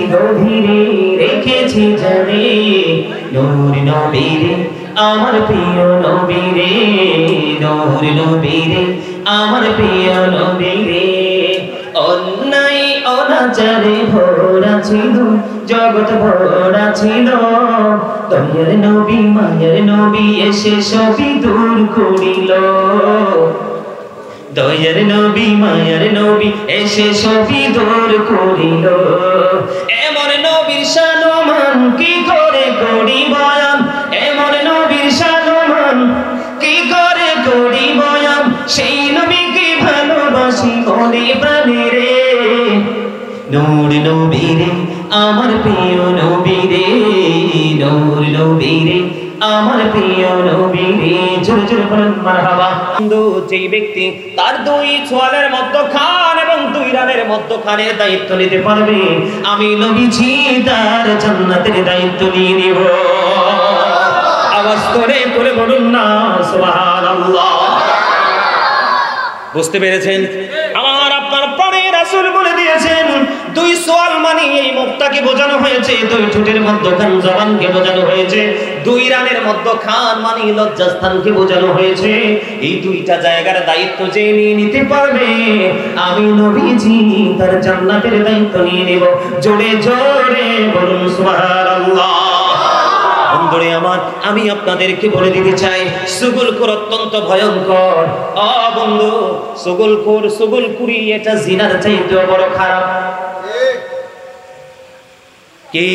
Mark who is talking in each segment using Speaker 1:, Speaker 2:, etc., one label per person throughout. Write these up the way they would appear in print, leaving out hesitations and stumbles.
Speaker 1: গভীরে রেখেছি জানে নূর নবীরে আমার প্রিয় নবীরে নূর নবীরে আমার প্রিয় নবীরে অন্যায় অনাচারে ভরা ছিল জগৎ ভরা ছিল দয়ার নবী মায়ের নবী এসে সবই দূর করিল দয়ার নবী মায়ের নবী এসে সবই দূর করিল এমন নবীর শানমান কি করে করি বয়ান এমন নবীর শানমান কি করে করি বয়ান সেই নবীকে ভালোবাসি মনে প্রাণে রে নূর নবীরে আমার প্রিয় নবীরে নূর নবীরে আমার প্রিয় নবীরে জোরে জোরে বলেন মারহাবা বন্ধু যেই ব্যক্তি তার দুই ছোয়ালের মধ্যখান এবং দুই রানের মধ্যখানের দায়িত্ব নিতে পারবে আমি নবীজি তার জান্নাতের দায়িত্ব নিয়ে নিব আওয়াজ করে করে বলুন না সুবহানাল্লাহ বুঝতে পেরেছেন আমার আপনার প্রাণের রাসূল বলে দিয়েছেন দুই সোয়াল মানে এই মুখটাকে বোঝানো হয়েছে দুই ঠোঁটের মধ্যখান জবানকে বোঝানো হয়েছে দুই রানের মধ্যখান মানে লজ্জাস্থানকে বোঝানো হয়েছে এই দুইটা জায়গার দায়িত্ব যে নিয়ে নিতে পারবে আমি নবীজি তার জান্নাতের দায়িত্ব নিয়ে নেব জোরে জোরে বলুন সুবহানাল্লাহ বন্ধুরে আমার আমি আপনাদেরকে বলে দিতে চাই সুগুলখোর অত্যন্ত ভয়ঙ্কর বন্ধু সুগুলখুরি এটা জিনার চাইতে বড় খারাপ কি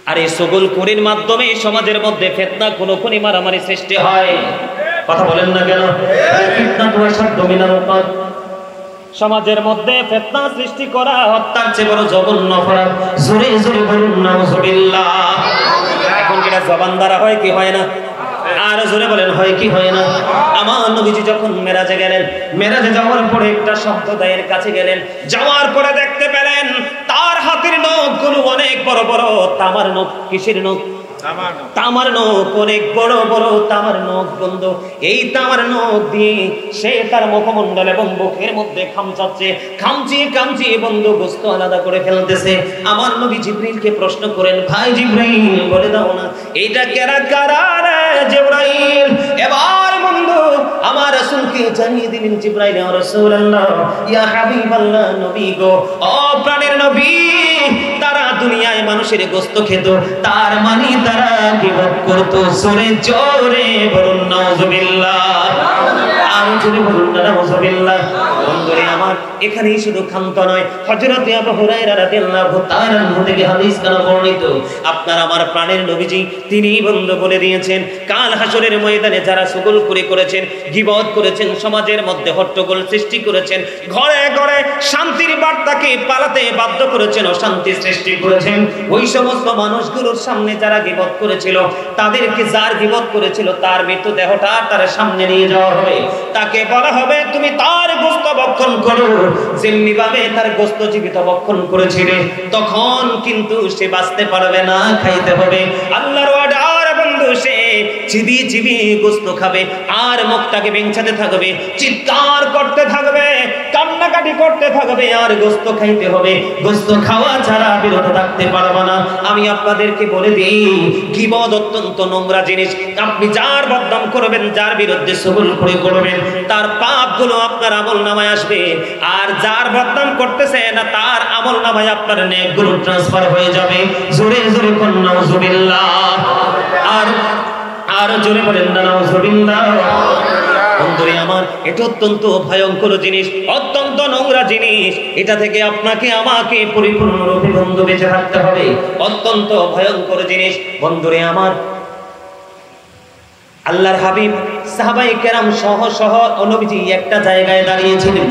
Speaker 1: আর এই সুগুলখুরির মাধ্যমে সমাজের মধ্যে ফিতনা খুনোখুনি মারামারি সৃষ্টি হয় কথা বলেন না কেন ফিতনা তো শব্দ মিনারত সমাজের মধ্যে ফিতনা সৃষ্টি করা হত্যার চেয়ে বড় জঘন্য অপরাধ জোরে জোরে বলুন নাউজুবিল্লাহ এখন কি এটা জবান দ্বারা হয় কি হয় না আর জোরে বলেন হয় কি হয় না আমার নবীজি যখন মেরাজে গেলেন মেরাজে যাওয়ার পরে একটা সম্প্রদায়ের কাছে গেলেন যাওয়ার পরে দেখতে পেলেন তার হাতের নখগুলো অনেক বড় বড় তামার নখ কিসের নখ তামার নখ অনেক বড় বড় তামার নখ বন্ধু এই তামার নখ দিয়ে সে তার মুখমণ্ডল এবং বুকের মধ্যে খামচিয়ে বন্ধু গোস্ত আলাদা করে ফেলতেছে আমার নবী জিবরাইলকে প্রশ্ন করেন ভাই জিবরাইল বলে দাও না এইটা কারা জিবরাইল এবার বন্ধু আমার রাসূলকে জানিয়ে দিলেন জিবরাইল ইয়া রাসূলুল্লাহ ইয়া হাবিবাল্লাহ নবী গো ও প্রাণের নবী তারা দুনিয়ায় মানুষের গোস্ত খেত তার মানে তারা গীবত করত জোরে জোরে বলুন নাউজুবিল্লাহ আর জোরে বলুন নাউজুবিল্লাহ বন্ধুরে আমার এখানেই শুধু ক্ষান্ত নয় হযরত আবু হুরায়রা রাদিয়াল্লাহু তাআলা থেকে হাদিস কানা বর্ণিত আপনার আমার প্রাণের নবীজি তিনি বন্ধু বলে দিয়েছেন কাল হাসরের ময়দানে যারা সুগুলখুরি করেছেন গীবত করেছেন সমাজের মধ্যে হট্টগোল সৃষ্টি করেছেন ঘরে ঘরে শান্তির বার্তাকে পালাতে বাধ্য করেছেন অশান্তি সৃষ্টি করেছেন ওই সমস্ত মানুষগুলোর সামনে যারা গীবত করেছিল তাদেরকে যার গীবত করেছিল তার মৃতদেহটা তার সামনে নিয়ে যাওয়া হবে তাকে বলা হবে তুমি তার গোশত ভক্ষণ করো যেমনি ভাবে তার গোশত জীবিত ভক্ষণ করেছিলে তখন কিন্তু সে বাঁচতে পারবে না খাইতে হবে আল্লাহর অর্ডার বন্ধু সে চিবি গোশত খাবে আর মুখটাকে বেঞ্চাতে থাকবে চিৎকার করতে থাকবে কান্নাকাটি করতে থাকবে আর গোশত খাইতে হবে গোশত খাওয়া ছাড়া বিরত থাকতে পারবে না আমি আপনাদেরকে বলে দিই গীবত অত্যন্ত নোংরা জিনিস আপনি যার বদনাম করবেন যার বিরুদ্ধে সুগুলখুরি করবেন তার পাপগুলো আপনার আমলনামায় আসবে আর যার বদনাম করতেছে না তার আমলনামায় আপনার নেকগুলো ট্রান্সফার হয়ে যাবে জোরে জোরে কোন নাউজুবিল্লাহ আর জোরে বলেন না নাউজুবিল্লাহ বন্ধুরে আমার এটা অত্যন্ত ভয়ঙ্কর জিনিস অত্যন্ত নোংরা জিনিস এটা থেকে আপনাকে আমাকে পরিপূর্ণরূপে বন্ধু বেঁচে থাকতে হবে অত্যন্ত ভয়ঙ্কর জিনিস বন্ধুরে আমার আল্লাহর হাবিব সাহাবায়ে কেরাম সহ নবীজি একটা জায়গায় দাঁড়িয়েছিলেন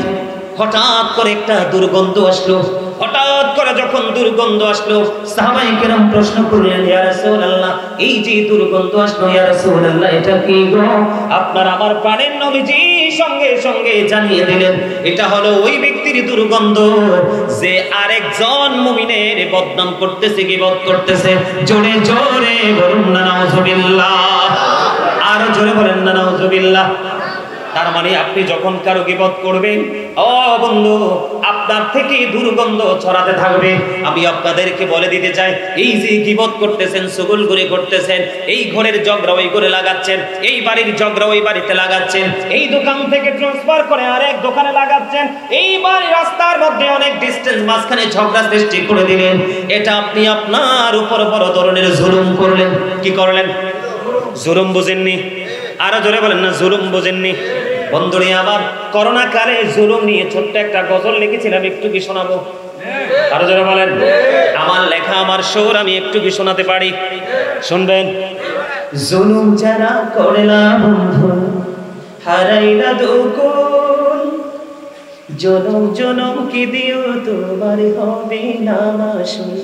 Speaker 1: হঠাৎ করে একটা দুর্গন্ধ আসলো হঠাৎ করে যখন দুর্গন্ধ আসলো সাহাবায়ে কেরাম প্রশ্ন করলেন ইয়া রাসূলুল্লাহ এই যে দুর্গন্ধ আসলো ইয়া রাসূলুল্লাহ এটা কি গো আপনার আমার প্রাণের নবীজি সঙ্গে সঙ্গে জানিয়ে দিলেন এটা হলো ওই ব্যক্তির দুর্গন্ধ যে আরেকজন মুমিনের বদনাম করতেছে গীবত করতেছে জোরে জোরে বলুন না নাউজুবিল্লাহ আর জোরে বলেন না নাউজুবিল্লাহ তার মানে আপনি যখন কারো গীবত করবেন, ও বন্ধু, আপনার থেকে দুর্গন্ধ ছড়াতে থাকবে। আমি আপনাদেরকে বলে দিতে চাই, এই যে গীবত করতেছেন, চুগলখড়ি করতেছেন, এই ঘরের ঝগড়া ওই করে লাগাচ্ছেন, এই বাড়ির ঝগড়া ওই বাড়িতে লাগাচ্ছেন, এই দোকান থেকে ট্রান্সফার করে আরেক দোকানে লাগাচ্ছেন, এই বাড়ির রাস্তার মধ্যে অনেক ডিস্টেন্স মাঝখানে ঝগড়া সৃষ্টি করে দিলেন, এটা আপনি আপনার উপর বড় ধরনের জুলুম করলেন। কি করলেন? জুলুম বুঝেননি? আরো জোরে বলেন না, জুলুম বুঝেননি? বন্ধুরে আমার, করোনা কালে জুলুম নিয়ে ছোট্ট একটা গজল লিখেছিলাম, একটু কি শোনাবো? আরো জোরে বলেন। আমার লেখা, আমার সুর, আমি একটু কি শোনাতে পারি? শুনবেন? জুলুম যারা করলা বন্ধু, হারাইলা দুকুল, জনম জনম কি দিও তোমার হবে না মাসুল।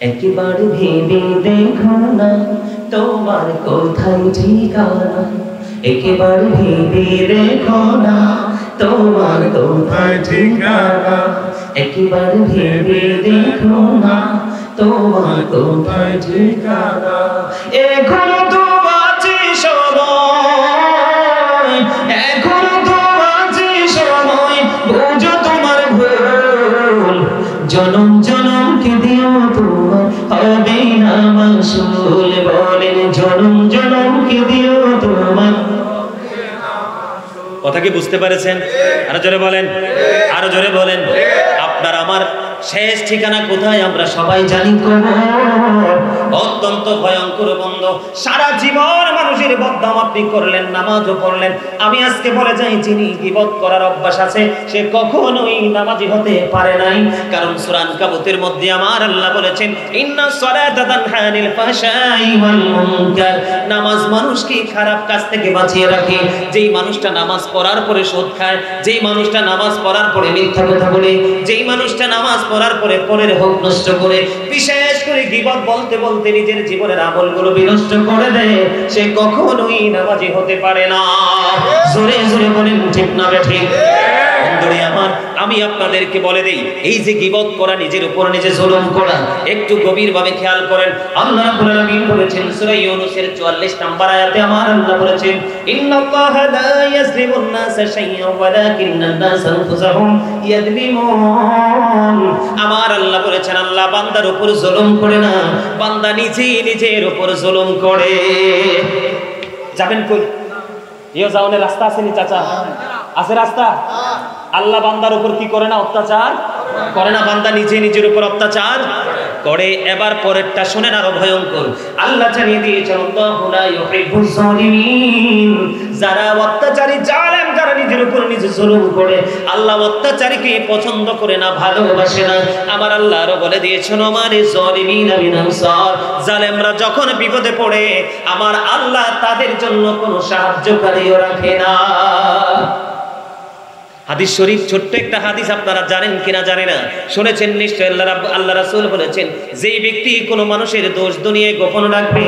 Speaker 1: একবার ভেবে দেখো না তোমার কোথায় ঠিকানা, একবার ভেবে দেখো না তোমার কোথায় ঠিকানা, একবার ভেবে দেখো না তোমার কোথায় ঠিকানা। এখনো তো আছে সময়, এখনো তো আছে সময়, বুঝো তোমার ভুল, জনম জনম কি দিও তোমার হবে না মাসুল। বলেন জনম জনম কি দিও তোমার। কথা কি বুঝতে পেরেছেন? আরো জোরে বলেন, আরো জোরে বলেন। আপনার আমার শেষ ঠিকানা কোথায় আমরা সবাই জানি, অত্যন্ত ভয়ঙ্কর বন্ধ। সারা জীবন মানুষের বদনাম আপনি করলেন, নামাজও পড়লেন। আমি আজকে বলে যাই, যিনি গীবত করার অভ্যাস আছে সে কখনোই নামাজি হতে পারে নাই। কারণ সূরা আনকাবুতের মধ্যে আমার আল্লাহ বলেছেন, ইন্নাস সালাতা তানহা আনিল ফাহশাই ওয়াল মুনকার, নামাজ মানুষকে খারাপ কাজ থেকে বাঁচিয়ে রাখে। যেই মানুষটা নামাজ পড়ার পরে সুদ খায়, যেই মানুষটা নামাজ পড়ার পরে মিথ্যা কথা বলে, যেই মানুষটা নামাজ পড়ার পরে পরের হক নষ্ট করে, বিশেষ করে গীবত বলতে বলতে নিজের জীবনের আমলগুলো বিনষ্ট করে দেয়, সে কখনোই নামাজি হতে পারে না। জোরে জোরে বলেন ঠিক না ঠিক? বন্ধুরে আমার, আমি আপনাদেরকে বলে দেই, এই যে গীবত করা, নিজের উপর নিজে জুলুম করা, একটু গভীরভাবে খেয়াল করেন। আল্লাহ রাব্বুল আলামিন বলেছেন সূরা ইউনূসের 44 নম্বর আয়াতে আমার আল্লাহ বলেছেন, ইন্নাল্লাহা লা ইয়াজলিমুন নাসা শাইআন ওয়ালাকিন্নান নাসা আনফুসাহুম ইয়াজলিমুন। আমার আল্লাহ বলেছেন, আল্লাহ বান্দার উপর জুলুম করে না, বান্দা নিজেই নিজের উপর জুলুম করে। যাবেন কই? ইও যাওনের রাস্তা আছে নি চাচা? আছে রাস্তা? আল্লাহ বান্দার উপর কি করে না? অত্যাচার করে না, বান্দা নিজে নিজের উপর অত্যাচার করে। এবার পরেরটা শুনেন, আরো ভয়ঙ্কর। আল্লাহ জানিয়ে দিয়েছেন, আল্লাহু লা ইউহিব্বুজ জালিমিন, যারা অত্যাচারী, জালেম, যারা নিজের উপর নিজে জুলুম করে, আল্লাহ অত্যাচারীকে পছন্দ করে না, ভালোবাসে না। আমার আল্লাহ আরো বলে দিয়েছেন, আমারে জালিমিনা মিন আনসার, জালেমরা যখন বিপদে পড়ে আমার আল্লাহ তাদের জন্য কোনো সাহায্যকারীও রাখে না। হাদিস শরীফ, ছোট্ট একটা হাদিস, আপনারা জানেন কিনা জানি না, শুনেছেন নিশ্চয়। আল্লাহ রাসূল বলেছেন, যেই ব্যক্তি কোনো মানুষের দোষ দুনিয়ায় গোপন রাখবে,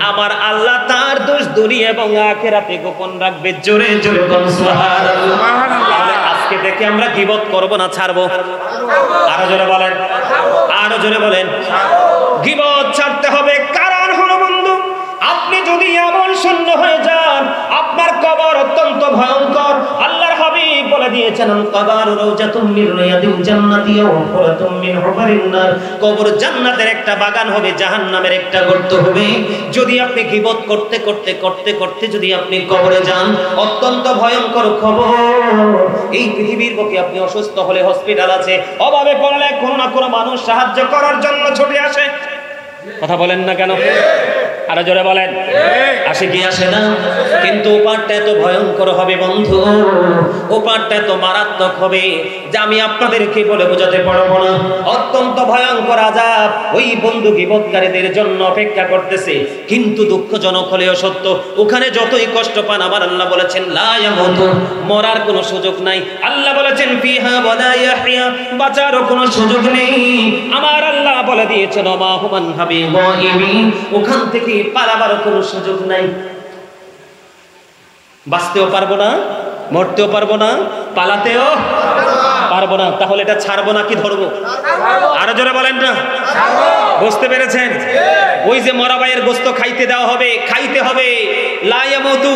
Speaker 1: আমার আল্লাহ তার দোষ দুনিয়া এবং আখিরাতে গোপন রাখবে। জোরে জোরে বলুন সুবহানাল্লাহ। আজকে থেকে আমরা গীবত করব না ছাড়বো? আরো জোরে বলেন, আরো জোরে বলেন। গীবত ছাড়তে হবে। কারণ হলো বন্ধু, আপনি যদি আমল শূন্য হয়ে যান, আপনার কবর অত্যন্ত ভয়ঙ্কর। আল্লাহর হাবিব বলে দিয়েছেন, কবর রাউজাতুম মিন রিয়াদিল জান্নাতি ওয়া হুফরাতুম মিন হুফারিন নার, কবর জান্নাতের একটা বাগান হবে, জাহান্নামের একটা গর্ত হবে। যদি আপনি গীবত করতে করতে করতে করতে যদি আপনি কবরে যান, অত্যন্ত ভয়ঙ্কর খবর। এই পৃথিবীর বুকে আপনি অসুস্থ হলে হসপিটাল আছে, অভাবে পড়লে কোনো না কোনো মানুষ সাহায্য করার জন্য ছুটে আসে। কথা বলেন না কেন? আরো জোরে বলেন। আসে কি আসে না? কিন্তু ওপারটা এত ভয়ঙ্কর হবে বন্ধু, ওপারটা এত মারাত্মক হবে যে আমি আপনাদেরকে বলে বোঝাতে পারবো না। অত্যন্ত ভয়ঙ্কর আযাব ওই বন্ধু গীবতকারীদের জন্য অপেক্ষা করতেছে। কিন্তু দুঃখজনক হলেও সত্য, ওখানে যতই কষ্ট পান আমার আল্লাহ বলেছেন, লা ইয়ামুতু, মরার কোনো সুযোগ নাই। আল্লাহ বলেছেন, ফিহা ওয়ালা ইয়াহইয়া, বাঁচারও কোনো সুযোগ নেই। আমার আল্লাহ বলে দিয়েছেন, মা হুমান হাবি গায়িবিন, ওখান থেকে পালাবার কোনো সুযোগ নাই। বাঁচতেও পারবো না, মরতেও পারবো না, পালাতেও পারবো না। তাহলে এটা ছাড়বো না কি ধরবো? আরো জোরে বলেন না। বুঝতে পেরেছেন? ওই যে মরা ভাইয়ের গোস্ত খাইতে দেওয়া হবে, খাইতে হবে। লা ইয়ামুতু,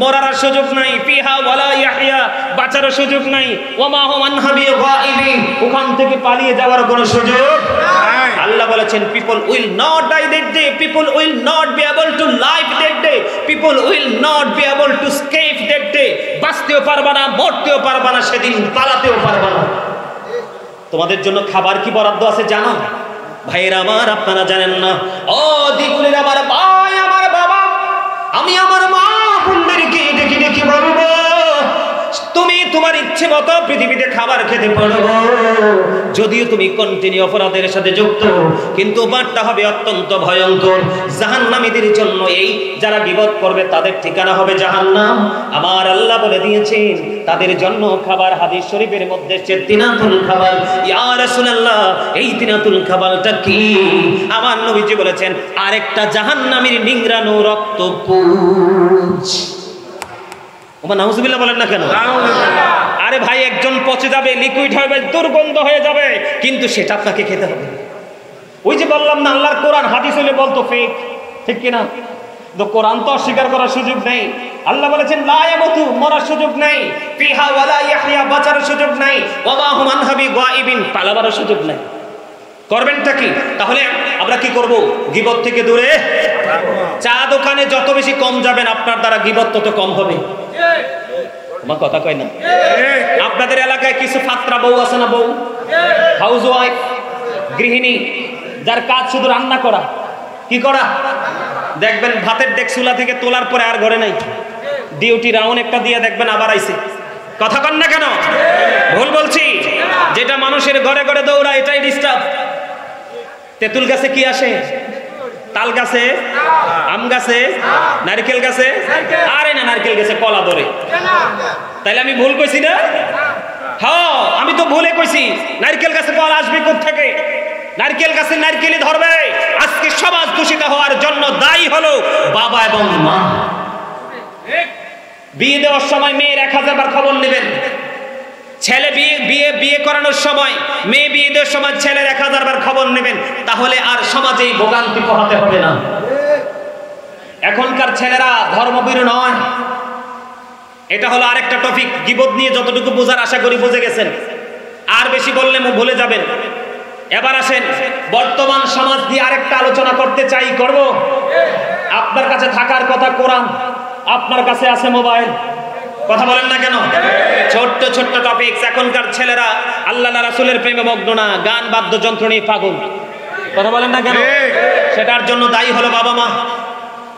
Speaker 1: মরার সুযোগ নাই। ফিহা ওয়ালা ইয়াহইয়া, বাঁচার সুযোগ নাই। ওমা হুম আনহা বিগাইবিন, ওখান থেকে পালিয়ে যাওয়ার কোনো সুযোগ নাই। আল্লাহ বলেছেন people will not die that day, people will not be able to live that day, people will not be able to escape that day. বাঁচতেও পারবা না, মরতেও পারবা না, সেদিন পালাতেও পারবা না। তোমাদের জন্য খাবার কি বরাদ্দ আছে জানো? ভাইয়েরা আমার, আপনারা জানেন না। ও দিগুলির আমার ভাই, আমার বাবা, আমি আমার মা বোনদেরকে দেখি দেখি বলবো, তুমি তোমার ইচ্ছে মতো পৃথিবীতে খাবার খেতে পারো, যদিও তুমি কন্টিনিউ অপরাধের সাথে যুক্ত, কিন্তু বাটটা হবে অত্যন্ত ভয়ঙ্কর। জাহান্নামীদের জন্য এই যারা গীবত করবে তাদের ঠিকানা হবে জাহান্নাম। আমার আল্লাহ বলে দিয়েছেন তাদের জন্য খাবার। হাদিস শরীফের মধ্যে সে তিনাতুল খাবার। ইয়া রাসূলুল্লাহ, এই তিনাতুল খাবারটা কি? আমার নবীজি বলেছেন আরেকটা জাহান্নামীর নিংড়ানো রক্তপুঞ্জ। ওমা নাউজুবিল্লাহ বলেন না কেন? আরে ভাই, একজন পচে যাবে, লিকুইড হবে, দুর্গন্ধ হয়ে যাবে, কিন্তু সেটা আপনাকে খেতে হবে। ওই যে বললাম না, আল্লাহর কোরআন হাদিস হলে বলতো ফেক, ঠিক কিনা? তো কোরআন তো অস্বীকার করার সুযোগ নেই। আল্লাহ বলেছেন লা ইয়ামুতু, মরার সুযোগ নাই। ফিহা ওয়ালা ইয়াহইয়া, বাঁচার সুযোগ নাই। ওমা হুম আনহা বিগাইবিন, পালাবার সুযোগ নাই। করবেনটা কি? তাহলে আমরা কি করব? গীবত থেকে দূরে। চা দোকানে যত বেশি কম যাবেন আপনার দ্বারা গীবত তত কম হবে। আমার কথা কয় না? আপনাদের এলাকায় কিছু ফাত্রা বউ আছে না? বউ, হাউস ওয়াইফ, গৃহিণী, যার কাজ শুধু রান্না করা। কি করা? দেখবেন ভাতের ডেক চুলা থেকে তোলার পরে আর ঘরে নাই, ডিউটি রাউন্ড একটা দিয়ে দেখবেন আবার আইছে। কথা কন না কেন? ভুল বলছি? যেটা মানুষের ঘরে ঘরে দৌড়ায় এটাই ডিস্টার্ব। তেঁতুল গাছে কি আসে? তাল গাছে, আম গাছে, নারকেল গাছে। আরে না, নারকেল গাছে কলা ধরে। তাইলে আমি ভুল কইছি না? হ্যাঁ, আমি তো ভুলে কইছি। নারকেল গাছে কলা আসবে কোত্থেকে? নারকেল গাছে নারকেলই ধরবে। আজকে সমাজ দূষিত হওয়ার জন্য দায়ী হলো বাবা এবং মা। বিয়ে দেওয়ার সময় মেয়ের 1000 বার খবর নেবেন। ছেলে বিয়ে করানোর সময়, মেয়ে বিয়ে দেওয়ার সময় ছেলের 1000 বার খবর নেবেন, তাহলে আর সমাজে ভোগান্তি পোহাতে হবে না। এখনকার ছেলেরা ধর্মভীরু নয়। এটা হলো আরেকটা টপিক। গীবত নিয়ে যতটুকু বোঝার আশা করি বুঝে গেছেন। আর বেশি বললে ভুলে যাবেন। এবার আসেন, বর্তমান সমাজ দিয়ে আরেকটা আলোচনা করতে চাই, করব। আপনার কাছে থাকার কথা কোরআন, আপনার কাছে আছে মোবাইল। কথা বলেন না কেন? ছোট্ট ছোট্ট টপিকস। এখনকার ছেলেরা আল্লাহ রাসূলের প্রেমে মগ্ন না, গান বাদ্যযন্ত্র নিয়ে পাগল। কথা বলেন না কেন? সেটার জন্য দায়ী হলো বাবা মা।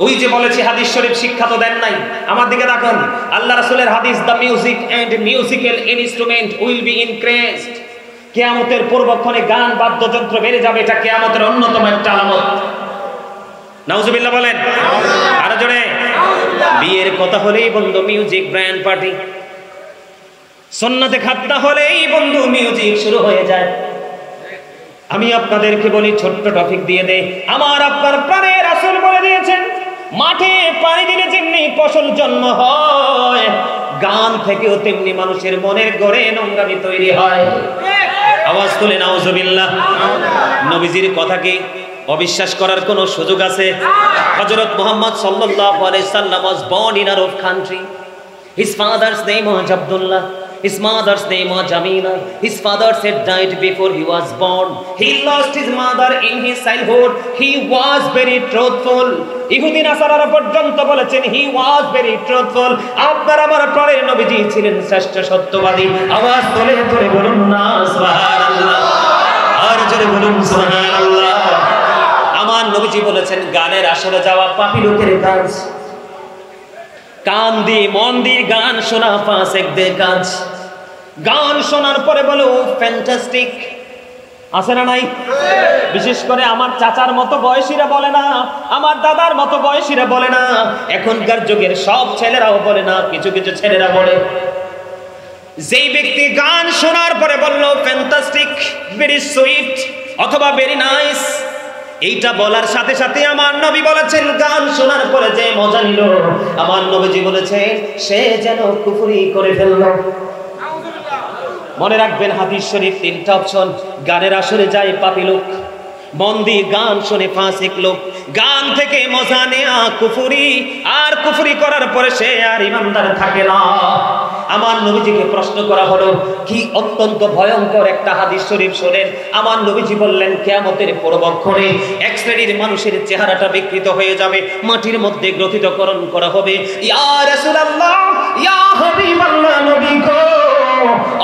Speaker 1: ওই যে বলেছি হাদিস শরীফ শিক্ষা তো দেন নাই। আমার দিকে দেখুন, আল্লাহ রাসূলের হাদিস, the music and musical instrument will be increased. কিয়ামতের পূর্বক্ষণে গান বাদ্যযন্ত্র বেড়ে যাবে। এটা কিয়ামতের অন্যতম একটা আলামত। নাউজুবিল্লাহ বলেন। আরো জোরে। বিয়ের কথা হলেই বন্ধু মিউজিক, ব্র্যান্ড পার্টি। সুন্নতে খাতনা হলেই বন্ধু মিউজিক শুরু হয়ে যায়। আমি আপনাদেরকে বলি, ছোট্ট টপিক দিয়ে দে। আমার আপনার প্রাণের রাসূল বলে দিয়েছেন, মাঠে পানি দিলে যেমনি ফসল জন্ম হয়, গান থেকেও তেমনি মানুষের মনের গড়ে নোংরামি তৈরি হয়। আওয়াজ তুলে নাউজুবিল্লাহ। নবীজির কথাকে অবিশ্বাস করার কোন সুযোগ আছে? হযরত মুহাম্মদ সাল্লাল্লাহু আলাইহি সাল্লাম was born in Arab country. His father's name was Abdullah. His mother's name was Jamila. His father had died before he was born. He lost his mother in his childhood. He was very truthful. ইহুদি নাসারারা পর্যন্ত বলেছেন he was very truthful. আপনার আমার প্রাণের নবীজি ছিলেন শ্রেষ্ঠ সত্যবাদী। আওয়াজ তুলে তুলে বলুন না সুবহানাল্লাহ। আর জোরে বলুন সুবহানাল্লাহ। আমার নবীজি বলেছেন গানের আসরে যাওয়া পাপী লোকের কাজ। কান দিয়ে মন দিয়ে গান শোনা ফাসিকদের কাজ। গান শোনার পরে বলো ফ্যান্টাস্টিক, আছে না নাই? বিশেষ করে আমার চাচার মতো বয়সীরা বলে না, আমার দাদার মতো বয়সীরা বলে না, এখনকার যুগের সব ছেলেরাও বলে না, কিছু কিছু ছেলেরা বলে। যেই ব্যক্তি গান শোনার পরে বললো ফ্যান্টাস্টিক, ভেরি সুইট অথবা ভেরি নাইস, এইটা বলার সাথে সাথে আমার নবী বলেছেন গান শোনার পরে যে মজা নিল, আমার নবীজি বলেছেন সে যেন কুফরি করে ফেললো। মনে রাখবেন হাদিস শরীফ 3টা অপশন। গানের আসরে যায় পাপী লোক, মন দিয়ে গান শুনে ফাসিক লোক, গান থেকে মজা নেয়া কুফরি, আর কুফরি করার পরে সে আর ইমানদার থাকে না। আমার নবীজিকে প্রশ্ন করা হলো, কি অত্যন্ত ভয়ঙ্কর একটা হাদিস শরীফ শোনেন। আমার নবীজি বললেন, কিয়ামতের পূর্বক্ষণে এক শ্রেণীর মানুষের চেহারাটা বিকৃত হয়ে যাবে, মাটির মধ্যে গ্রথিতকরণ করা হবে। ইয়া রাসূলুল্লাহ, ইয়া হাবিবাল্লাহ, নবী গো,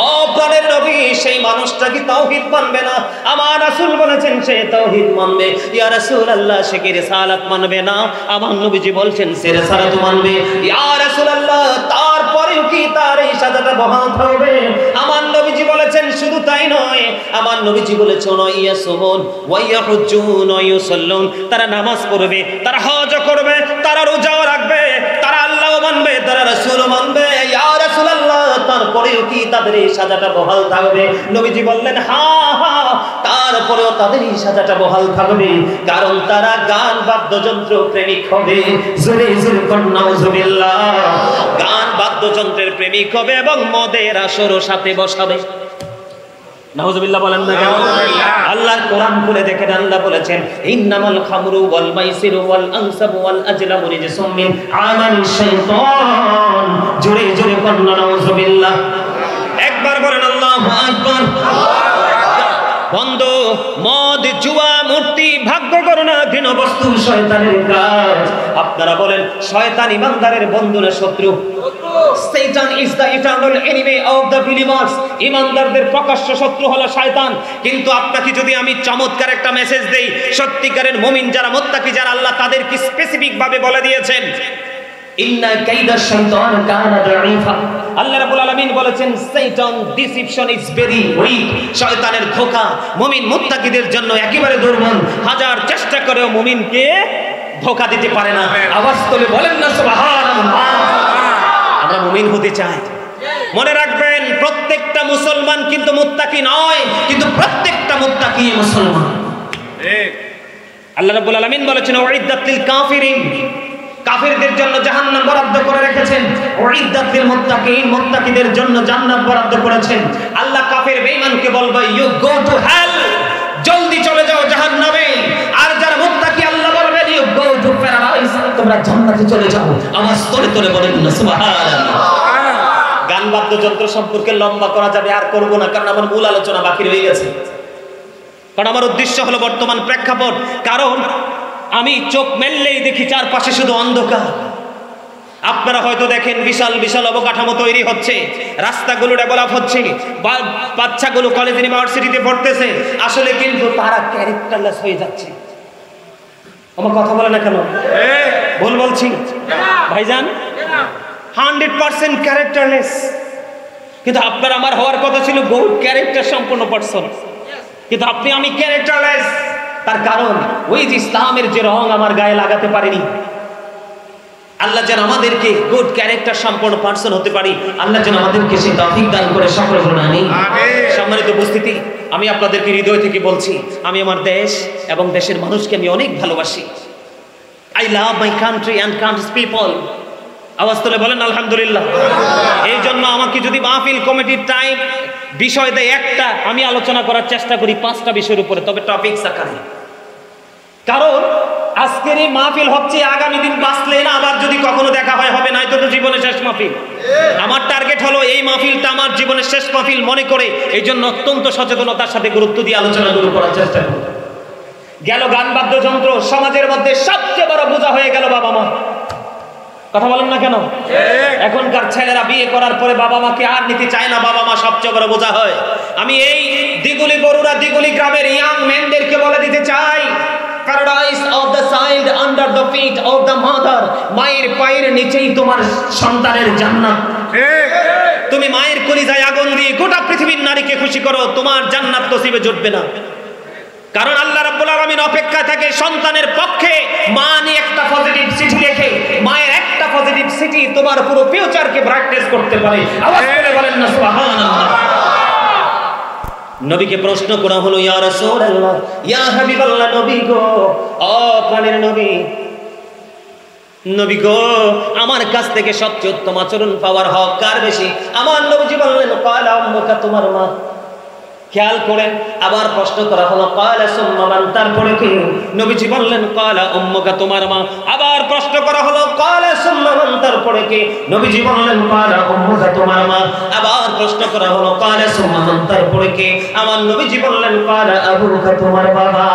Speaker 1: ও প্রাণের নবী, সেই মানুষটা কি তাওহীদ মানবে না? আমার রাসূল বলেছেন সে তাওহীদ মানবে। ইয়া রাসূলুল্লাহ, সে কি রিসালাত মানবে না? আমার নবীজি বলছেন সে রিসালাত মানবে। ইয়া রাসূলুল্লাহ, তারপরেও কি তার এই সাজাটা বহাল থাকবে? আমার নবীজি বলেছেন শুধু তাই নয়, আমার নবীজি বলেছেন ইয়াসুমুন ওয়া ইয়াহুজ্জুন ওয়া ইউসাল্লুন, তারা নামাজ পড়বে, তারা হজ করবে, তারা রোজাও রাখবে, তারা আল্লাহও মানবে, তারা রাসূলও মানবে। ইয়া রাসূলুল্লাহ, তারপরেও কি তাদের এই সাজাটা বহাল থাকবে? নবীজি বললেন হ্যাঁ হ্যাঁ, তারপরেও তাদের এই সাজাটা বহাল থাকবে, কারণ তারা গান বাদ্যযন্ত্র প্রেমিক হবে। জোরে জোরে নাউজুবিল্লাহ, গান বাদ্যযন্ত্রের প্রেমিক হবে এবং মদের আসরও সাথে বসাবে। নাউজুবিল্লাহ বলেন না কেন? আল্লাহর কোরআন খুলে দেখেন, আল্লাহ বলেছেন ইন্নামাল খামরু ওয়াল মাইসিরু ওয়াল আনসাবু ওয়াল আজলামু রিজসুম মিন আমালিশ শাইতান। জোরে জোরে বলেন নাউজুবিল্লাহ, একবার বলেন আল্লাহু আকবার। বন্ধু, মদ, জুয়া, মূর্তি, ভাগ্য গণনা, ঘৃণ বস্তু শয়তানের কাজ। আপনারা বলেন শয়তান ইমানদারের বন্ধু না শত্রু? Satan is the eternal enemy of the believers. ইমানদারদের প্রকাশ্য শত্রু হলো শয়তান। কিন্তু আপনাকে যদি আমি চমৎকার একটা মেসেজ দেই, সত্যিকারের মুমিন যারা, মুত্তাকি যারা, আল্লাহ তাদেরকে স্পেসিফিক ভাবে বলে দিয়েছেন ইন্না কাইদা শাইতান কানা দাঈফা। আল্লাহ রাব্বুল আলামিন বলেছেন শয়তান ডিসিপশন ইজ ভেরি উইক। শয়তানের ধোঁকা মুমিন মুত্তাকিদের জন্য একেবারে দুর্বল, হাজার চেষ্টা করেও মুমিনকে ধোঁকা দিতে পারে না। আওয়াজ তুলে বলেন না সুবহানাল্লাহ। আমরা মুমিন হতে চাই। মনে রাখবেন প্রত্যেকটা মুসলমান কিন্তু মুত্তাকি নয়, কিন্তু প্রত্যেকটা মুত্তাকি মুসলমান। ঠিক। আল্লাহ রাব্বুল আলামিন বলেছেন উইদ্দাত লিল কাফিরিন, কাফিরদের জন্য জাহান্নাম বরাদ্দ করে রেখেছেন। উইদ্দাত লিল মুত্তাকিন, মুত্তাকিদের জন্য জান্নাত বরাদ্দ করেছেন। আল্লাহ কাফির বেঈমানকে বলবে ইউ গো টু হেল, জলদি চলে যাও জাহান্নামে। আর যারা মুত্তাকি আল্লাহ বলবেন ইউ গো টু প্যারাডাইস, তোমরা জান্নাতে চলে যাও। আওয়াজ তোলে তোলে বলেন না সুবহানাল্লাহ। গান বাদ্যযন্ত্র সম্পর্কে লম্বা করা যাবে, আর করব না, কারণ আমার মূল আলোচনা বাকি রয়ে গেছে। কারণ আমার উদ্দেশ্য হলো বর্তমান প্রেক্ষাপট। কারণ আমি চোখ মেললেই দেখি চারপাশে শুধু অন্ধকার। আপনারা হয়তো দেখেন বিশাল বিশাল অবকাঠামো তৈরি হচ্ছে, রাস্তাগুলো ডেভেলপ হচ্ছে, বাচ্চাগুলো কলেজ ইউনিভার্সিটিতে পড়তেছে, আসলে কিন্তু তারা ক্যারেক্টারলেস হয়ে যাচ্ছে। আমার কথা বলে না কেন? ভুল বলছি ভাইজান? 100% ক্যারেক্টারলেস। কিন্তু আপনার আমার হওয়ার কথা ছিল বহুত ক্যারেক্টার সম্পন্ন পারসন, কিন্তু আপনি আমি ক্যারেক্টারলেস। তার কারণ ওই যে ইসলামের যে রং আমার গায়ে লাগাতে পারিনি। আল্লাহ যেন আমাদেরকে গুড ক্যারেক্টার সম্পন্ন পারসন হতে পারি, আল্লাহ যেন আমাদেরকে সেই তৌফিক দান করে, সকলে বলুন আমিন। সম্মানিত উপস্থিতি, আমি আপনাদেরকে হৃদয় থেকে বলছি, আমি আমার দেশ এবং দেশের মানুষকে আমি অনেক ভালোবাসি। I love my country and countries people. আওয়াজ তুলে বলেন আলহামদুলিল্লাহ। এই জন্য আমাকে যদি মাহফিল কমিটির টাইম বিষয় দেয় একটা, আমি আলোচনা করার চেষ্টা করি 5টা বিষয়ের উপরে, তবে টপিকস আকারে। কারণ আজকের এই মাহফিল হচ্ছে, আগামী দিন বাঁচলে না আবার যদি কখনো দেখা হয় হবে, নয়তো তো জীবনের শেষ মাহফিল। আমার টার্গেট হলো এই মাহফিলটা আমার জীবনের শেষ মাহফিল মনে করে, এই জন্য অত্যন্ত সচেতনতার সাথে গুরুত্ব দিয়ে আলোচনাগুলো করার চেষ্টা করি। গেল গান বাদ্যযন্ত্র, সমাজের মধ্যে সবচেয়ে বড় বোঝা হয়ে গেল বাবা মা। কথা বলেন না কেন? এখনকার ছেলেরা বিয়ে করার পরে বাবা মাকে আর নিতে চায় না, বাবা মা সবচেয়ে বড় বোঝা হয়। আমি এই দিগুলি বরুড়া দিগুলি গ্রামের ইয়াং মেনদেরকে বলে দিতে চাই, paradise of the child under the feet of the mother. মায়ের পায়ের নিচেই তোমার সন্তানের জান্নাত। তুমি মায়ের কলিজায় আগুন দিয়ে গোটা পৃথিবীর নারীকে খুশি করো, তোমার জান্নাত নসিবে জুটবে না। কারণ আল্লাহ রাব্বুল আলামিন অপেক্ষা থাকে সন্তানের পক্ষে মা নিয়ে একটা পজিটিভ চিঠি লেখে, মায়ের একটা পজিটিভ চিঠি তোমার পুরো ফিউচারকে ব্রাইটনেস করতে পারে। আওয়াজ করে বলেন না সুবহানাল্লাহ। নবীকে প্রশ্ন করা হলো, ইয়া রাসূলুল্লাহ, ইয়া হাবিবাল্লাহ, নবী গো, ও প্রাণের নবী, নবী গো, আমার কাছ থেকে সবচেয়ে উত্তম আচরণ পাওয়ার হক কার বেশি? আমার নবীজি বললেন ক্বালা উম্মুকা, তোমার মা। খেয়াল করেন, আবার প্রশ্ন করা হলো ক্বালা সুম্মা মান, তারপরে কি? নবীজি বললেন ক্বালা উম্মুকা, তোমার মা। আবার প্রশ্ন করা হলো ক্বালা সুম্মা মান, তারপরে কি? নবীজি বললেন ক্বালা উম্মুকা, তোমার মা। আবার প্রশ্ন করা হলো ক্বালা সুম্মা মান, তারপরে কি? আমার নবীজি বললেন ক্বালা আবুকা, তোমার বাবা।